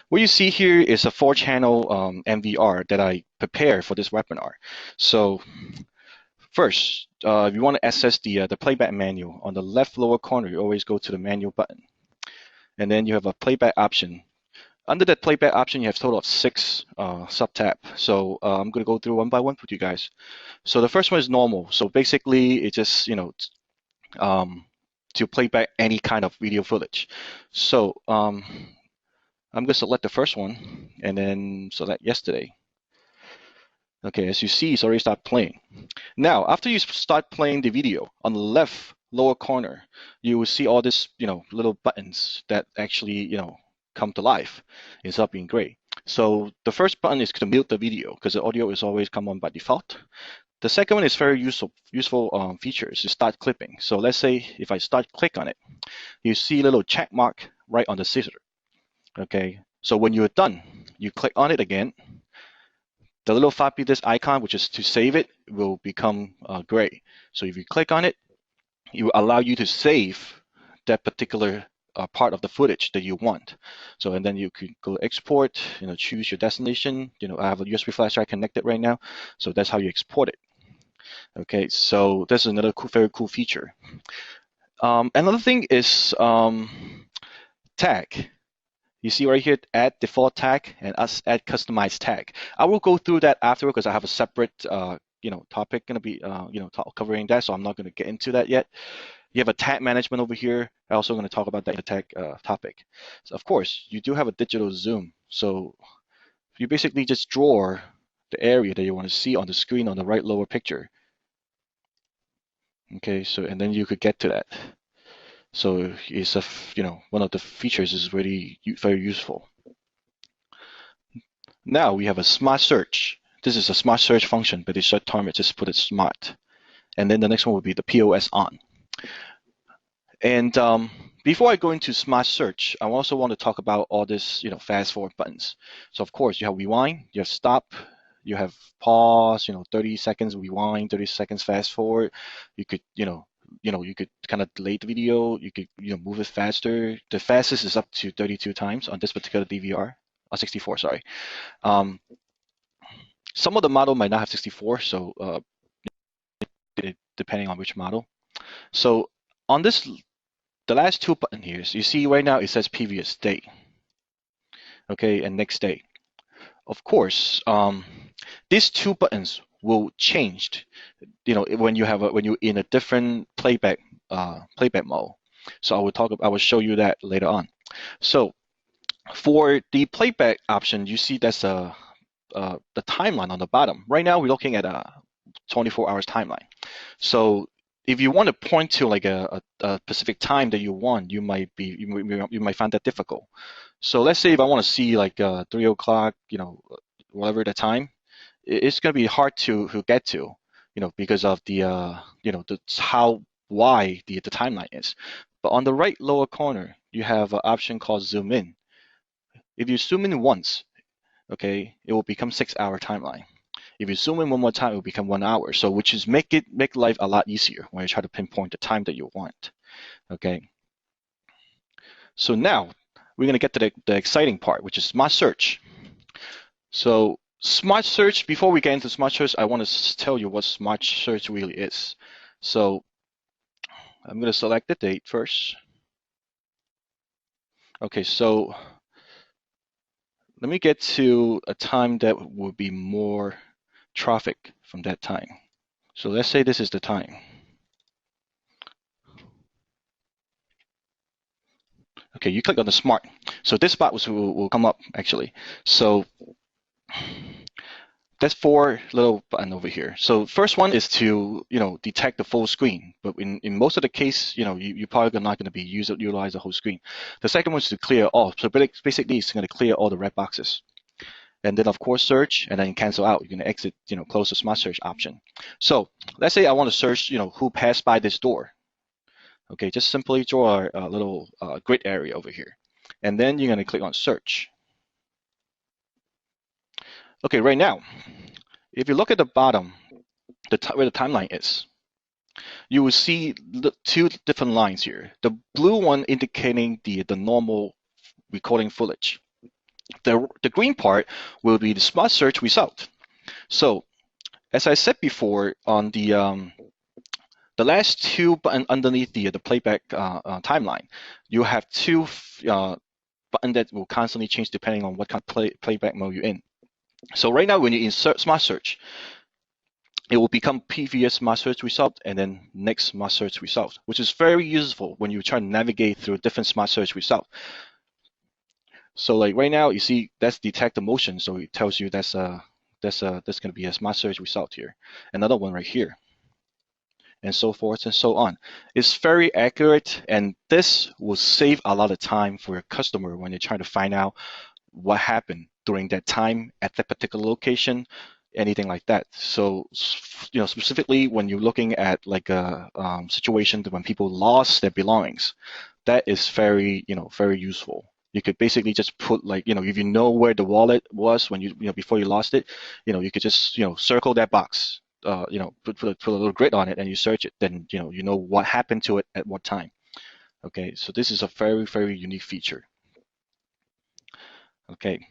What you see here is a 4-channel NVR that I prepared for this webinar. So first, if you want to access the playback menu, on the left lower corner, you always go to the menu button. And then you have a playback option. Under that playback option, you have a total of 6 sub-tab. So I'm going to go through one by one with you guys. So the first one is normal. So basically, it's just, to play back any kind of video footage. So I'm going to select the first one and then select yesterday. Okay, as you see, it's already started playing. Now, after you start playing the video, on the left lower corner, you will see all this, little buttons that actually, come to life. It's up in gray. So the first button is to mute the video because the audio is always come on by default. The second one is very useful features to start clipping. So let's say if I start click on it, you see a little check mark right on the scissor. Okay, so when you're done, you click on it again. The little floppy disk icon, which is to save it, will become gray. So if you click on it, it will allow you to save that particular part of the footage that you want. So and then you could go export, choose your destination. I have a USB flash drive connected right now, so that's how you export it. Okay, so this is another very cool feature. Another thing is tag. You see right here, add default tag and add customized tag. I will go through that afterward because I have a separate, topic going to be, covering that. So I'm not going to get into that yet. You have a tag management over here. I'm also going to talk about that in the tag topic. So of course, you do have a digital zoom. So you basically just draw the area that you want to see on the screen on the right lower picture. Okay, so and then you could get to that. So it's one of the features is really very useful. Now we have a smart search. This is a smart search function, but it's short term, just put it smart. And then the next one would be the POS on. And before I go into smart search, I also want to talk about all this, fast forward buttons. So of course you have rewind, you have stop, you have pause, 30 seconds rewind, 30 seconds fast forward. You could, you could kind of delay the video. You could, move it faster. The fastest is up to 32 times on this particular DVR. 64, sorry. Some of the model might not have 64, so depending on which model. So on this, the last 2 button here, so you see right now it says previous day, okay, and next day. Of course, these 2 buttons will change, when you're in a different playback mode. So I will show you that later on. So for the playback option, you see that's the timeline on the bottom. Right now, we're looking at a 24 hours timeline. So if you want to point to like a specific time that you want, you might find that difficult. So let's say if I want to see like 3 o'clock, whatever the time, it's going to be hard to get to, because of the how wide the timeline is. But on the right lower corner, you have an option called zoom in. If you zoom in once, okay, it will become 6-hour timeline. If you zoom in one more time, it will become 1 hour. So which is make life a lot easier when you try to pinpoint the time that you want. Okay. So now we're gonna get to the exciting part, which is smart search. So smart search, before we get into smart search, I want to tell you what smart search really is. So I'm gonna select the date first. Okay, so let me get to a time that would be more traffic from that time. So let's say this is the time. Okay, you click on the smart. So this spot will come up actually. So that's 4 little button over here. So first one is to detect the full screen, but in most of the case, you're probably not going to be utilize the whole screen. The second one is to clear all. So basically, it's going to clear all the red boxes. And then of course search, and then cancel out. You're going to exit, close the smart search option. So let's say I want to search, who passed by this door. Okay, just simply draw a little grid area over here. And then you're going to click on search. Okay, right now, if you look at the bottom, where the timeline is, you will see the 2 different lines here. The blue one indicating the normal recording footage. The green part will be the smart search result. So as I said before, on the last two button underneath the playback timeline, you have two button that will constantly change depending on what kind of playback mode you're in. So right now, when you insert smart search, it will become previous smart search result and then next smart search result, which is very useful when you try to navigate through different smart search result. So like right now, you see that's detect the motion, so it tells you that's going to be a smart search result here. Another one right here, and so forth and so on. It's very accurate, and this will save a lot of time for your customer when they're trying to find out what happened during that time at that particular location, anything like that. So, specifically when you're looking at like a situation when people lost their belongings, that is very, very useful. You could basically just put like, if you know where the wallet was when before you lost it, you could just, circle that box, put a little grid on it and you search it. Then, you know what happened to it at what time. Okay, so this is a very, very unique feature. Okay.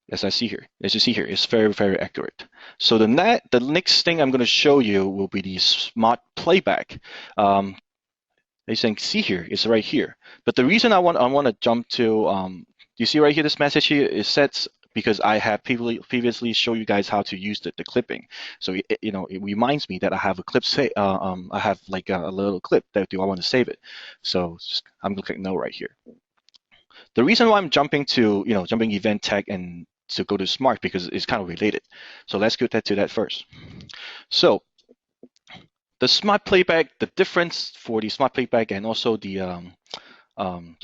As you see here, it's very, very accurate. So the next thing I'm going to show you will be the smart playback. As you can see here, it's right here. But the reason I want to jump to, you see right here, this message here, it says because I have previously showed you guys how to use the clipping. So it reminds me that I have a clip I have like a little clip that do I want to save it. So I'm going to click no right here. The reason why I'm jumping to, jumping event tag and to go to smart because it's kind of related. So let's go to that first. So the smart playback, the difference for the smart playback and also the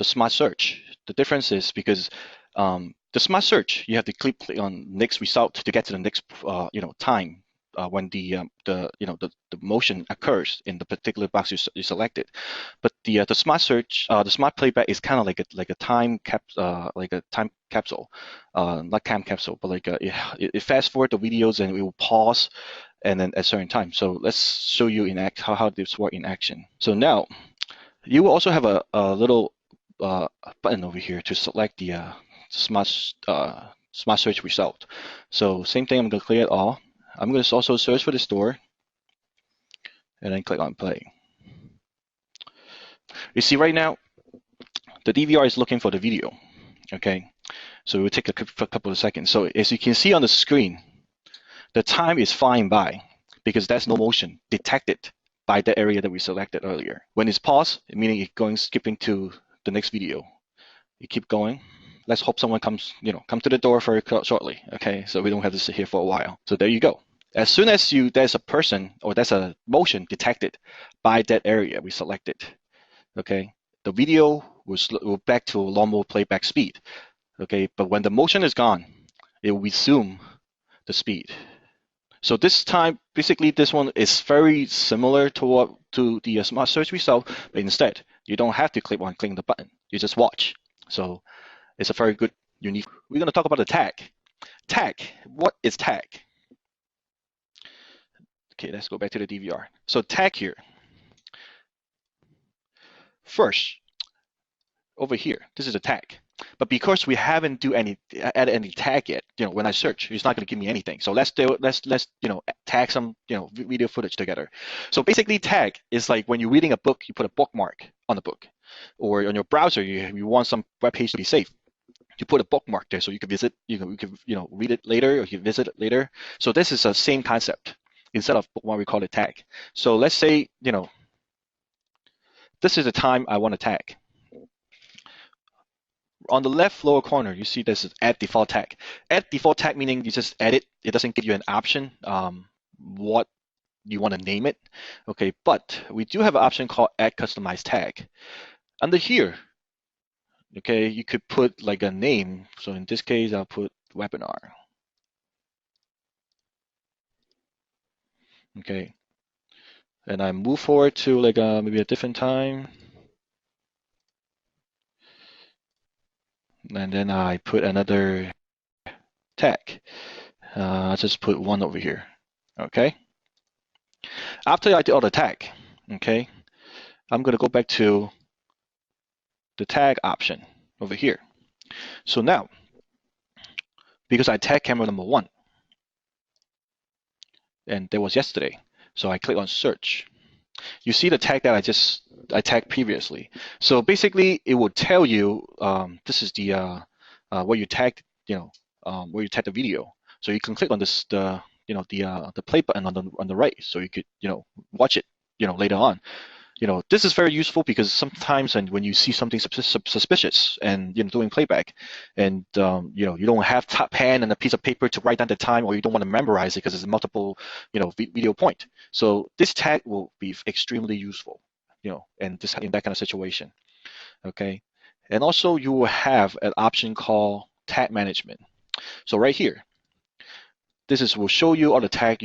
smart search, the difference is because the smart search, you have to click on next result to get to the next time when the motion occurs in the particular box you selected. But the smart search, the smart playback is kind of like a time capsule, not time capsule, but like it fast forward the videos and it will pause and then at a certain time. So let's show you in how this works in action. So now you will also have a little button over here to select the smart search result. So same thing, I'm going to clear it all. I'm going to also search for the store and then click on play. You see right now, the DVR is looking for the video. Okay, so it will take a couple of seconds. So as you can see on the screen, the time is flying by because there's no motion detected by the area that we selected earlier. When it's paused, meaning it's skipping to the next video. You keep going. Let's hope someone comes to the door very shortly. Okay, so we don't have to sit here for a while. So there you go. As soon as there's a person or there's a motion detected by that area we selected, okay, the video will back to normal playback speed. Okay, but when the motion is gone, it will resume the speed. So this time, basically, this one is very similar to the smart search result, but instead, you don't have to click the button. You just watch. So it's a very good, unique. We're going to talk about the tag. Tag. What is tag? Okay, let's go back to the DVR. So tag here. First, over here, this is a tag. But because we haven't added any tag yet, when I search, it's not going to give me anything. So let's tag some video footage together. So basically, tag is like when you're reading a book, you put a bookmark on the book, or on your browser, you want some web page to be safe. You put a bookmark there so you can visit, you can read it later, or you can visit it later. So this is the same concept. Instead of bookmark, we call it tag. So let's say this is the time I want to tag. On the left lower corner, you see this is add default tag. Add default tag meaning you just add it. It doesn't give you an option what you want to name it. Okay, but we do have an option called add customized tag. Under here, okay, you could put like a name. So in this case, I'll put webinar. Okay, and I move forward to like maybe a different time. And then I put another tag. I just put one over here. Okay. After I did all the tag, okay, I'm going to go back to the tag option. over here. So now, because I tagged camera number 1, and that was yesterday, so I click on search. You see the tag that I tagged previously. So basically, it will tell you this is the where you tagged, where you tagged the video. So you can click on this the play button on the right, so you could watch it later on. This is very useful because sometimes when you see something suspicious and doing playback, and you don't have pen and a piece of paper to write down the time, or you don't want to memorize it because it's multiple video point. So this tag will be extremely useful, and this in that kind of situation. Okay, and also you will have an option called tag management. So right here, will show you all the tag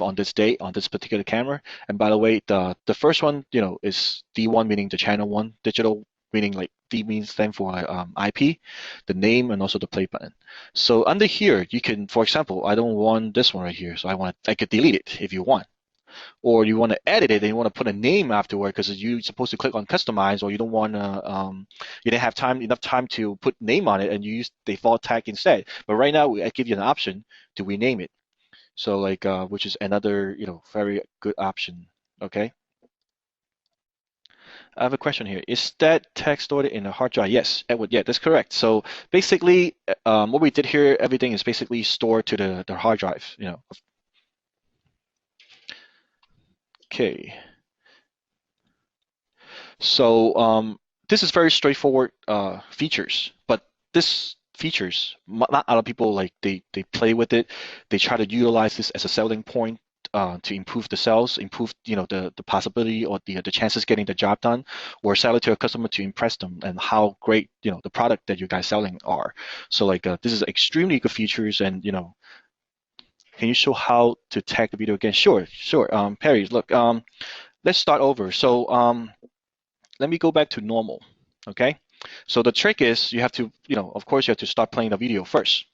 on this date on this particular camera. And by the way, the first one is D1, meaning the channel 1, digital meaning like D means stand for IP, the name, and also the play button. So under here you can, for example, I don't want this one right here, so I could delete it if you want. Or you want to edit it and you want to put a name afterward because you're supposed to click on customize, or you don't want to you didn't have enough time to put name on it and you use default tag instead. But right now I give you an option to rename it, so like which is another very good option. Okay, I have a question here. Is that tag stored in a hard drive? Yes, Edward. Yeah, that's correct. So basically what we did here, everything is basically stored to the hard drive. Okay. So this is very straightforward features, but this features, not a lot of people like they play with it. They try to utilize this as a selling point to improve the sales, improve the possibility or the chances getting the job done, or sell it to a customer to impress them and how great the product that you guys selling are. So like this is extremely good features, and can you show how to tag the video again? Sure. Perry, look, let's start over. So let me go back to normal, okay? So the trick is you have to, of course, you have to start playing the video first.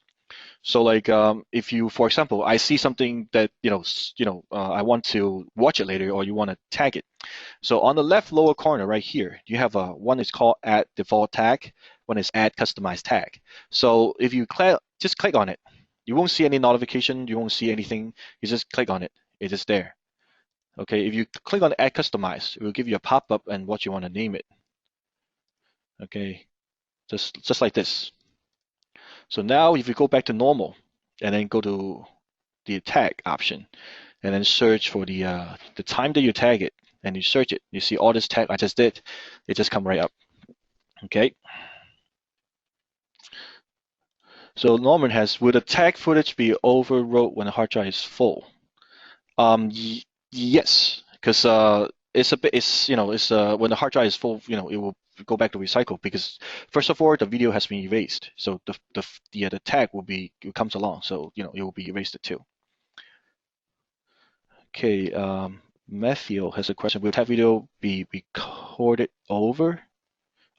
So like if you, for example, I see something that, I want to watch it later, or you want to tag it. So on the left lower corner right here, you have one is called add default tag, one is add customized tag. So if you just click on it, you won't see any notification, you won't see anything, you just click on it, it's just there. Okay, if you click on add customize, it will give you a pop-up and what you want to name it. Okay, just like this. So now if you go back to normal and then go to the tag option and then search for the time that you tag it, and you search it, you see all this tag I just did, it just come right up. Okay. So Norman has, will the tag footage be overwrote when the hard drive is full? Yes, because it's a bit, it's when the hard drive is full, it will go back to recycle, because first of all the video has been erased, so the tag it comes along, so it will be erased too. Okay, Matthew has a question. Will that video be recorded over?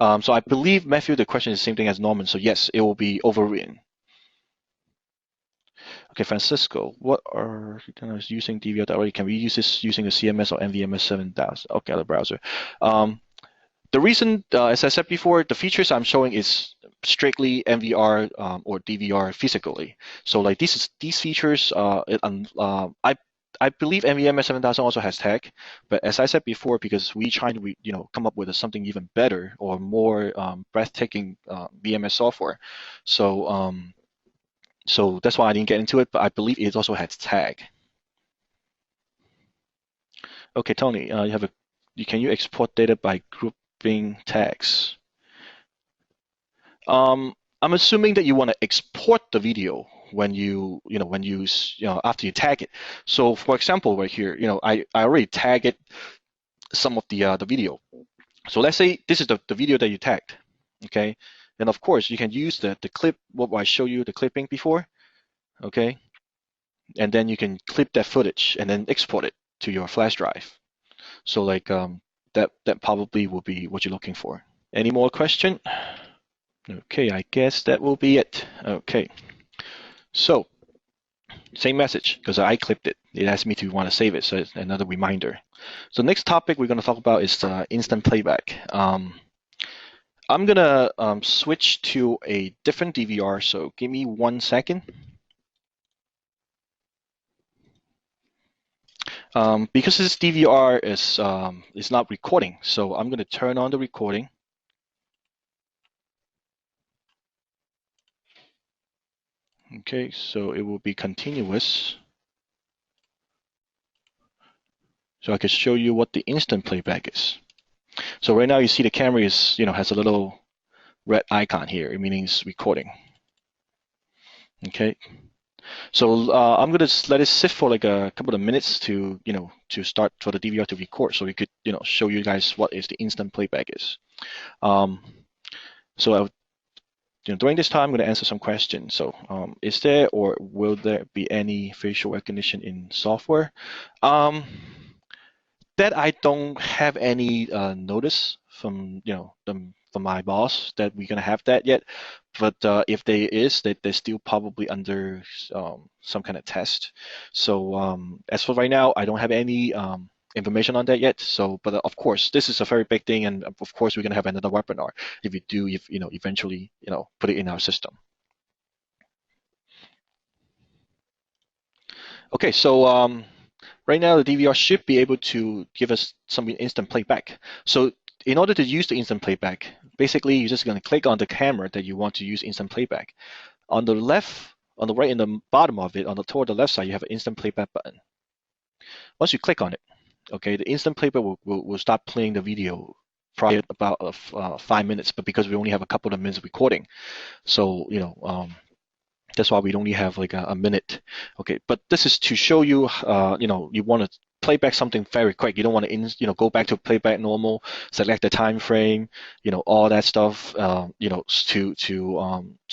So I believe, Matthew, the question is the same thing as Norman, so yes, it will be overwritten. Okay, Francisco, what are using DVR already? Can we use this using a CMS or NVMe 7000? Okay, the browser. The reason, as I said before, the features I'm showing is strictly NVR or DVR physically. So like these features, I believe NVMe 7000 also has tag, but as I said before, because we try to come up with something even better or more breathtaking VMS software, so that's why I didn't get into it, but I believe it also has tag. Okay, Tony, can you export data by grouping tags? I'm assuming that you want to export the video when after you tag it. So for example, right here, I already tagged some of the video. So let's say this is the video that you tagged, okay? And of course, you can use the clip, what I showed you the clipping before, okay? And then you can clip that footage and then export it to your flash drive. So like that probably will be what you're looking for. Any more question? Okay, I guess that will be it. Okay, so same message because I clipped it. It asked me to want to save it, so it's another reminder. So next topic we're going to talk about is instant playback. I'm gonna switch to a different DVR, so give me 1 second. Because this DVR is not recording, so I'm gonna turn on the recording. Okay, so it will be continuous. So I can show you what the instant playback is. So right now you see the camera is, has a little red icon here, meaning it's recording. Okay, so I'm gonna let it sit for like a couple of minutes to start for the DVR to record, so we could, show you guys what is the instant playback is. Um, so during this time, I'm going to answer some questions. So, is there or will there be any facial recognition in software? Um, that I don't have any notice from from my boss that we're gonna have that yet. But if there is, that they're still probably under some kind of test. So as for right now, I don't have any information on that yet. So, but of course, this is a very big thing, and of course, we're gonna have another webinar if we do, if eventually put it in our system. Okay, so right now the DVR should be able to give us some instant playback. So in order to use the instant playback, basically you're just going to click on the camera that you want to use instant playback. On the left, on the right, in the bottom of it, toward the left side, you have an instant playback button. Once you click on it, okay, the instant playback will start playing the video prior about 5 minutes, but because we only have a couple of minutes recording, so that's why we only have like a minute. Okay, but this is to show you, you want to play back something very quick. You don't want to, go back to playback normal, select the time frame, all that stuff, so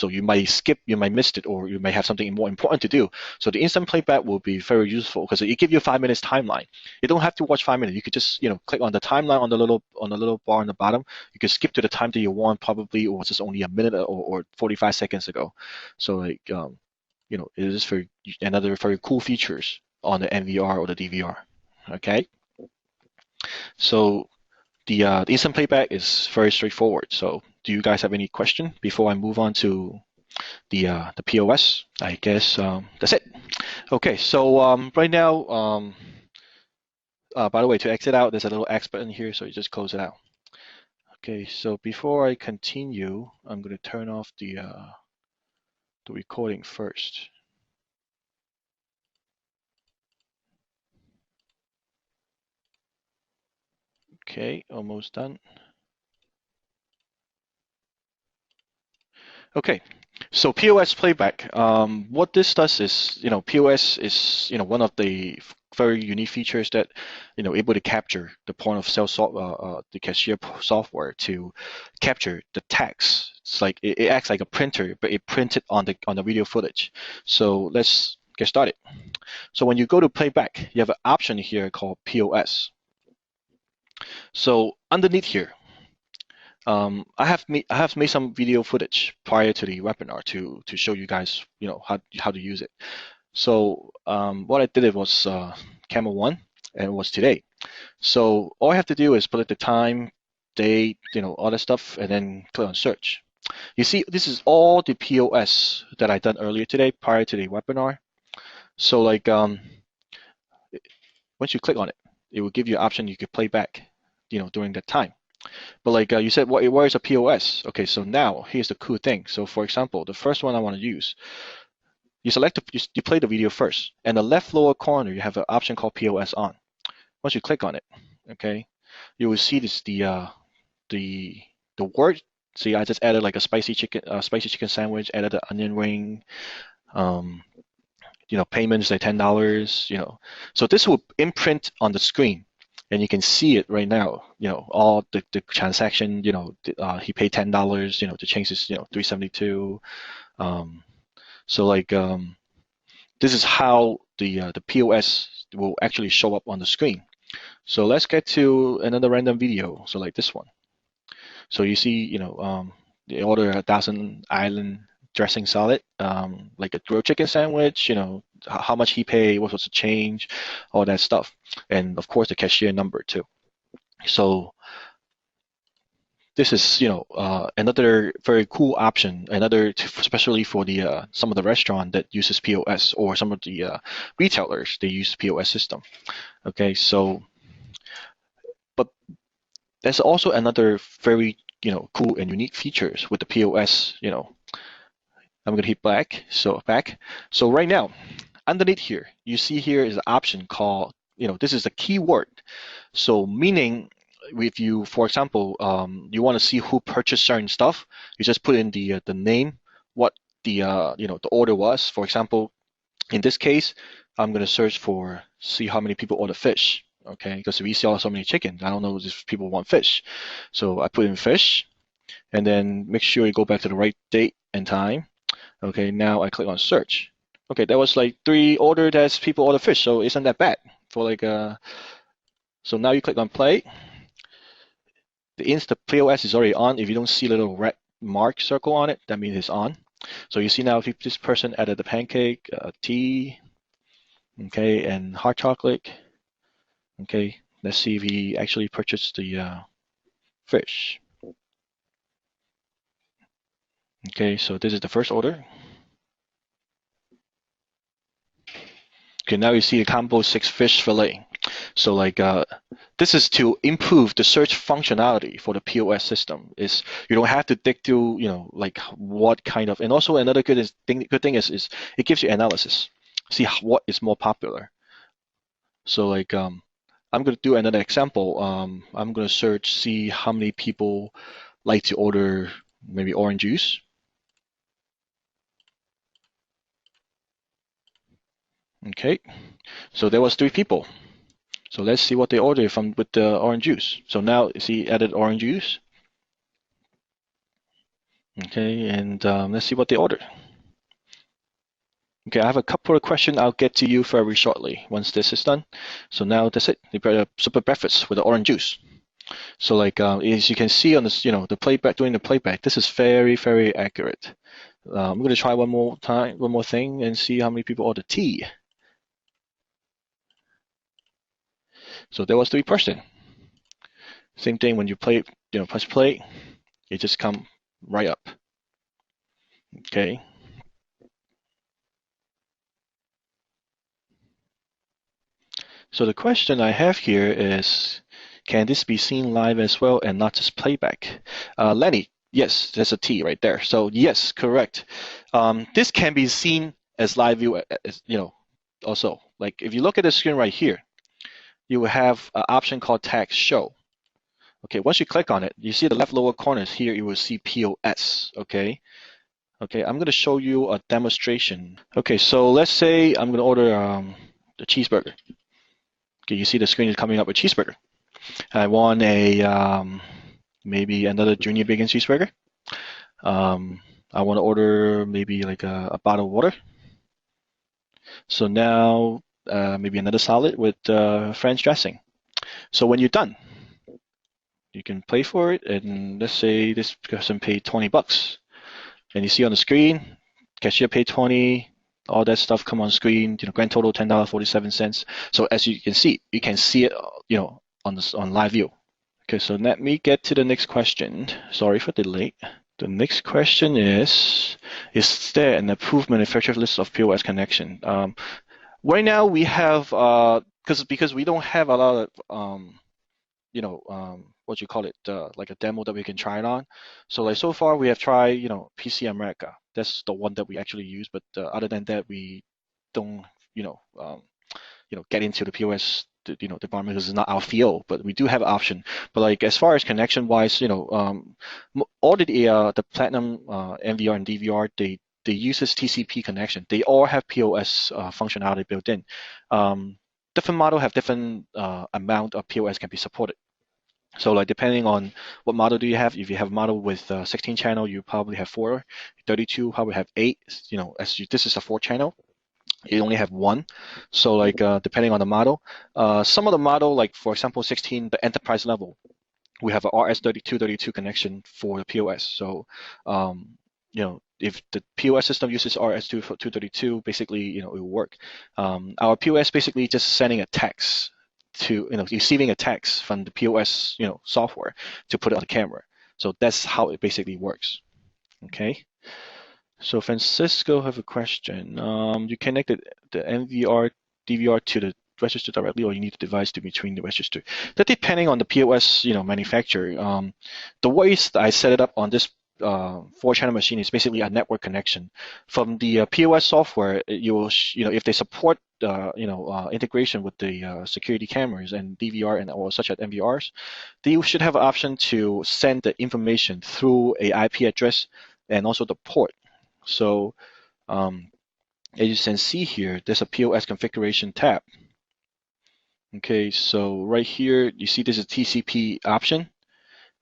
you might skip, you might miss it, or you may have something more important to do. So the instant playback will be very useful because it gives you a 5 minutes timeline. You don't have to watch 5 minutes. You could just, click on the timeline on the little bar on the bottom. You could skip to the time that you want, probably, or just only a minute or 45 seconds ago. So like, it is for another very cool features on the NVR or the DVR. Okay, so the instant playback is very straightforward. So do you guys have any question before I move on to the POS? I guess that's it. Okay, so right now, by the way, to exit out, there's a little X button here, so you just close it out. Okay, so before I continue, I'm going to turn off the recording first. Okay, almost done. Okay, so POS Playback. What this does is, POS is, one of the very unique features that, able to capture the point of sale, the cashier software to capture the text. It's like it acts like a printer, but it printed on the video footage. So let's get started. So when you go to Playback, you have an option here called POS. So underneath here, I have made some video footage prior to the webinar to show you guys how to use it. So what I did was camera 1, and it was today. So all I have to do is put the time, date, all that stuff, and then click on search. You see, this is all the POS that I done earlier today prior to the webinar. So like once you click on it, it will give you an option you could play back, during that time. But like you said, where is a POS? Okay, so now here's the cool thing. So for example, the first one I want to use, you select you play the video first, and the left lower corner you have an option called POS on. Once you click on it, okay, you will see this the word. See, I just added like a spicy chicken sandwich, added an onion ring, um, payments like $10, So this will imprint on the screen, and you can see it right now. All the transaction. He paid $10. To change this. 372. So like this is how the POS will actually show up on the screen. So let's get to another random video. So like this one. So you see, they order 1,000 island dressing salad, like a grilled chicken sandwich, how much he paid, what was the change, all that stuff. And of course the cashier number too. So this is another very cool option, especially for the some of the restaurant that uses POS, or some of the retailers, they use POS system. Okay, so but there's also another very cool and unique features with the POS. I'm gonna hit back. So right now, underneath here, you see here is an option called, this is a keyword. So meaning, if you, for example, you want to see who purchased certain stuff, you just put in the name, what the order was. For example, in this case, I'm gonna search for, see how many people order fish. Okay, because we sell so many chicken, I don't know if people want fish. So I put in fish, and then make sure you go back to the right date and time. Okay, now I click on search. Okay, that was like 3 order that people order fish, so isn't that bad for like so now you click on play. The POS is already on. If you don't see a little red mark circle on it, that means it's on. So you see now if this person added the pancake, tea, okay, and hot chocolate. Okay, let's see if he actually purchased the fish. Okay, so this is the first order. Okay, now you see the combo 6 fish fillet. So like this is to improve the search functionality for the POS system. Is you don't have to dig through, like what kind of, and also another good thing is it gives you analysis. See what is more popular. So like I'm gonna do another example. I'm gonna search, see how many people like to order maybe orange juice. Okay, so there was 3 people. So let's see what they ordered from with the orange juice. So now see added orange juice. Okay, and let's see what they ordered. Okay, I have a couple of questions I'll get to you very shortly once this is done. So now that's it. They brought a super breakfast with the orange juice. So like as you can see on this, the playback, doing the playback, this is very, very accurate. I'm going to try one more thing and see how many people order tea. So there was 3%. Same thing when you play, press play, it just come right up. Okay. So the question I have here is, can this be seen live as well and not just playback? Lenny, yes, there's a T right there. So yes, correct. This can be seen as live view, also. Like if you look at the screen right here, you will have an option called text show. Okay, once you click on it, you see the left lower corners here, you will see POS, okay? Okay, I'm gonna show you a demonstration. Okay, so let's say I'm gonna order the cheeseburger. Okay, you see the screen is coming up with cheeseburger. I want a maybe another junior bacon cheeseburger. I want to order maybe like a bottle of water. So now maybe another salad with French dressing. So when you're done, you can pay for it, and let's say this person paid $20, and you see on the screen, cashier paid 20. All that stuff come on screen. Grand total $10.47. So as you can see it, on live view. Okay, so let me get to the next question. Sorry for the delay. The next question is there an approved manufacturer list of POS connection? Right now we have, because we don't have a lot of, what you call it, like a demo that we can try it on. So like so far we have tried, PC America. That's the one that we actually use. But other than that, we don't, get into the POS, department because it's not our field. But we do have an option. But like as far as connection wise, all the Platinum, NVR and DVR, they use this TCP connection. They all have POS functionality built in. Different model have different amount of POS can be supported. So like depending on what model do you have, if you have a model with 16 channel, you probably have 4. 32 probably have 8. This is a 4 channel. You only have 1. So like depending on the model, some of the model, like for example 16, the enterprise level, we have a RS-3232 connection for the POS. So if the POS system uses RS-232, basically it will work. Our POS basically just sending a text to receiving a text from the POS software to put it on the camera. So that's how it basically works. Okay. So Francisco have a question. You connected the NVR DVR to the register directly, or you need the device to between the register. That depending on the POS, manufacturer. The ways that I set it up on this 4-channel machine is basically a network connection. From the POS software, you will, if they support integration with the security cameras and DVR and or such as NVRs, they should have an option to send the information through a IP address and also the port. So as you can see here, there's a POS configuration tab. Okay, so right here, you see this is TCP option,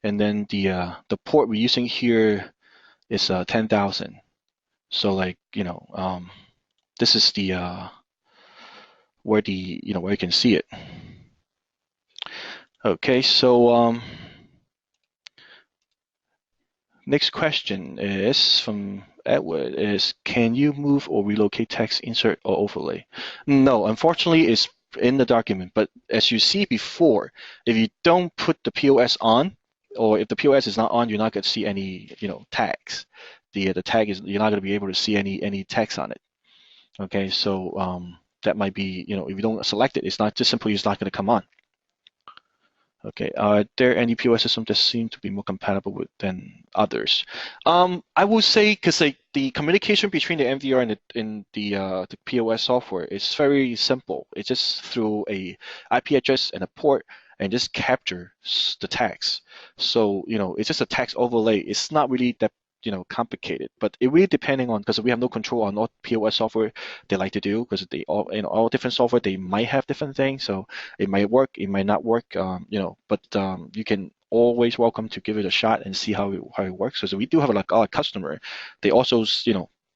and then the port we're using here is 10,000. So like, this is the where you can see it. Okay, so next question is from Edward is, can you move or relocate text, insert, or overlay? No, unfortunately, it's in the document. But as you see before, if you don't put the POS on, or if the POS is not on, you're not going to see any, tags. The tag is, you're not going to be able to see any text on it. Okay, so that might be, if you don't select it, it's not just simply it's not going to come on. Okay, are there any POS systems that seem to be more compatible with than others? I would say because like the communication between the NVR and the POS software is very simple. It's just through a IP address and a port, and just capture the tags. So it's just a text overlay. It's not really that complicated, but it really depending on, because we have no control on what POS software they like to do, because they all different software, they might have different things, so it might work, it might not work, but you can always welcome to give it a shot and see how it works, because we do have like our customer, they also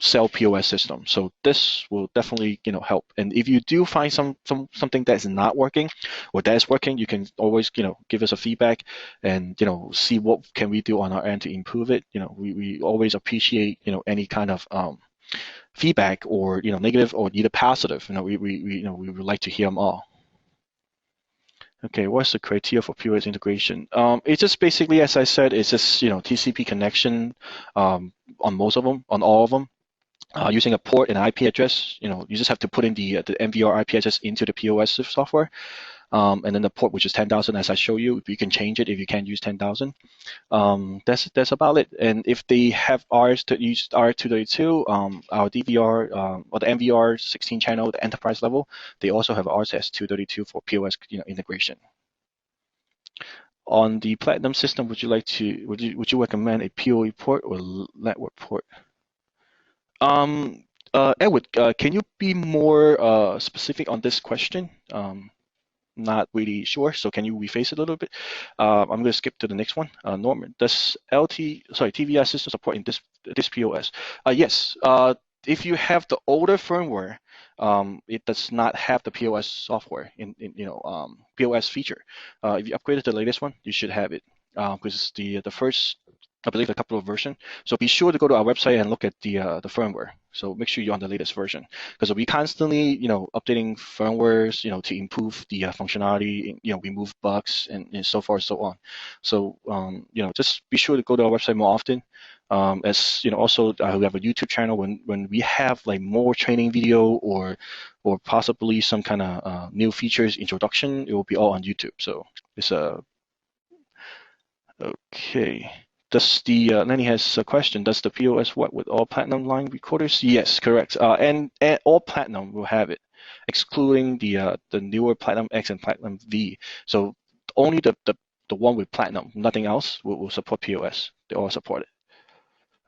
sell POS systems, so this will definitely help. And if you do find something that is not working or that is working, you can always give us a feedback and see what can we do on our end to improve it. We always appreciate any kind of feedback, or negative or either positive. We would like to hear them all. Okay, what's the criteria for POS integration? It's just basically, as I said, it's just TCP connection on most of them, on all of them. Using a port and IP address, you just have to put in the NVR IP address into the POS software, and then the port, which is 10,000, as I show you. You can change it if you can't use 10,000. That's about it. And if they have Rs to use R232, our DVR or the NVR 16 channel, the enterprise level, they also have RS232 for POS integration. On the Platinum system, would you recommend a PoE port or network port? Edward, can you be more specific on this question? Not really sure, so can you rephrase it a little bit? I'm going to skip to the next one. Norman, does TVS system support in this POS? Yes. If you have the older firmware, it does not have the POS software in POS feature. If you upgraded to the latest one, you should have it, because the first, I believe, a couple of versions. So be sure to go to our website and look at the firmware. So make sure you're on the latest version, because we constantly, updating firmwares, to improve the functionality, remove bugs and so forth, so on. So, just be sure to go to our website more often. As also we have a YouTube channel. When we have like more training video or possibly some kind of new features introduction, it will be all on YouTube. So it's okay. Lenny has a question. Does the POS work with all Platinum line recorders? Yes, correct. And all Platinum will have it, excluding the newer Platinum X and Platinum V. So only the one with Platinum, nothing else will support POS. They all support it.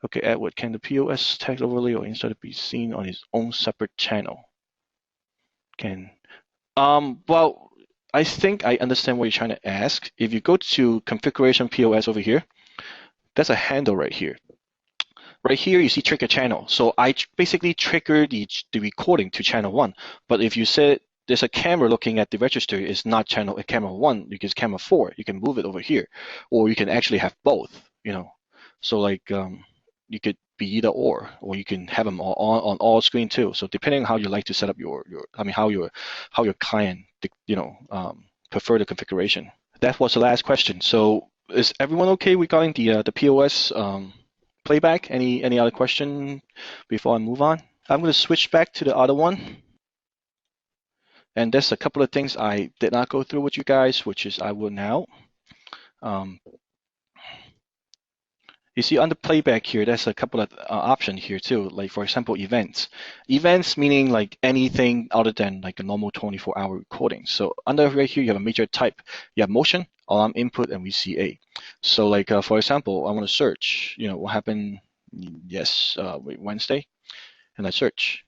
Okay, Edward, can the POS text overlay or insert be seen on its own separate channel? Well, I think I understand what you're trying to ask. If you go to configuration POS over here, that's a handle right here. Right here, you see trigger channel. So I basically trigger the recording to channel 1. But if you said there's a camera looking at the register, it's not camera 1, because camera 4, you can move it over here. Or you can actually have both, So like you could be either or you can have them on all screen too. So depending on how you like to set up how your client prefer the configuration. That was the last question. So is everyone okay regarding the POS playback? Any other question before I move on? I'm going to switch back to the other one. And there's a couple of things I did not go through with you guys, which is I will now. You see under playback here, there's a couple of options here too. Like for example, events. Events meaning like anything other than like a normal 24-hour recording. So under right here, you have a major type. You have motion, alarm input, and VCA. So like for example, I want to search. What happened? Yes, Wednesday, and I search.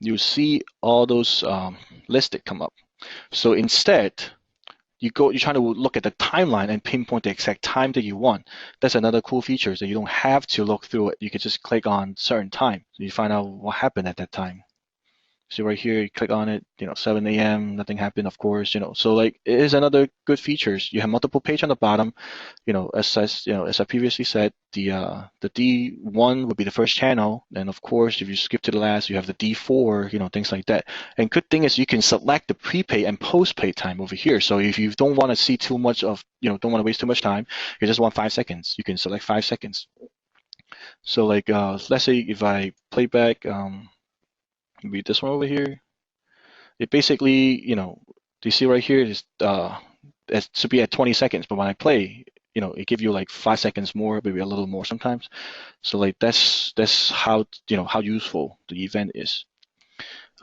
You see all those listed come up. So instead, you're trying to look at the timeline and pinpoint the exact time that you want. That's another cool feature, that you don't have to look through it. You can just click on certain time. So you find out what happened at that time. So right here, you click on it, 7 a.m., nothing happened, of course, So like it is another good features. You have multiple page on the bottom, as I previously said, the D1 would be the first channel, and of course, if you skip to the last, you have the D4, things like that. And good thing is you can select the prepay and postpay time over here. So if you don't want to see too much of, don't want to waste too much time, you just want 5 seconds. You can select 5 seconds. So like let's say if I play back. Read this one over here. It basically, do you see right here is it should be at 20 seconds, but when I play, it gives you like 5 seconds more, maybe a little more sometimes. So like that's how how useful the event is.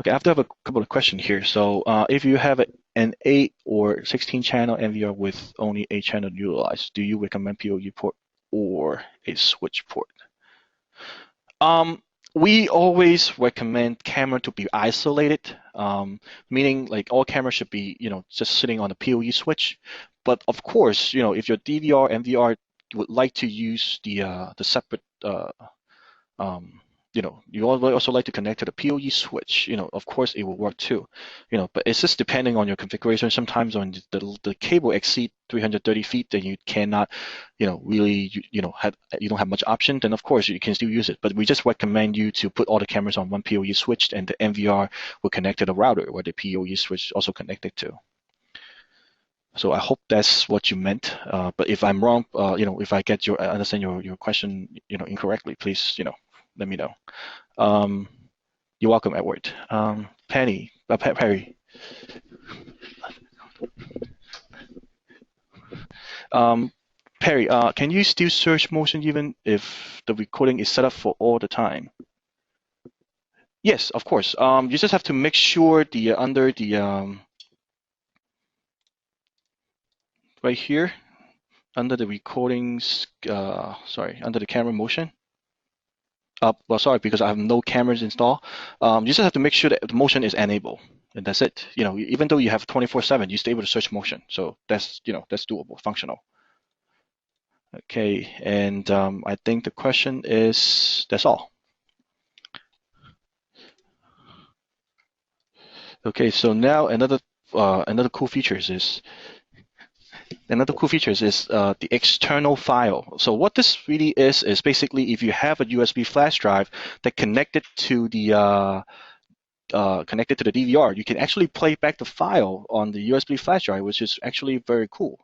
Okay, I have to have a couple of questions here. So if you have an 8 or 16 channel NVR with only 8 channel utilized, do you recommend PoE port or a switch port? We always recommend camera to be isolated, meaning like all cameras should be, just sitting on the PoE switch. But of course, if your DVR, NVR would like to use the separate you also like to connect to the PoE switch, of course it will work too, but it's just depending on your configuration. Sometimes when the cable exceed 330 feet, then you cannot, really, you don't have much option, then of course you can still use it. But we just recommend you to put all the cameras on one PoE switch, and the NVR will connect to the router where the PoE switch also connected to. So I hope that's what you meant. But if I'm wrong, if I understand your question, incorrectly, please, let me know. You're welcome, Edward. Perry. Perry, can you still search motion even if the recording is set up for all the time? Yes, of course. You just have to make sure under the right here, under the recordings, under the camera motion. Well, sorry, because I have no cameras installed. You just have to make sure that the motion is enabled, and that's it. Even though you have 24/7, you're still able to search motion. So that's that's doable, functional. Okay, and I think the question is that's all. Okay, so now another cool features is the external file. So what this really is basically if you have a USB flash drive that connected to the DVR, you can actually play back the file on the USB flash drive, which is actually very cool.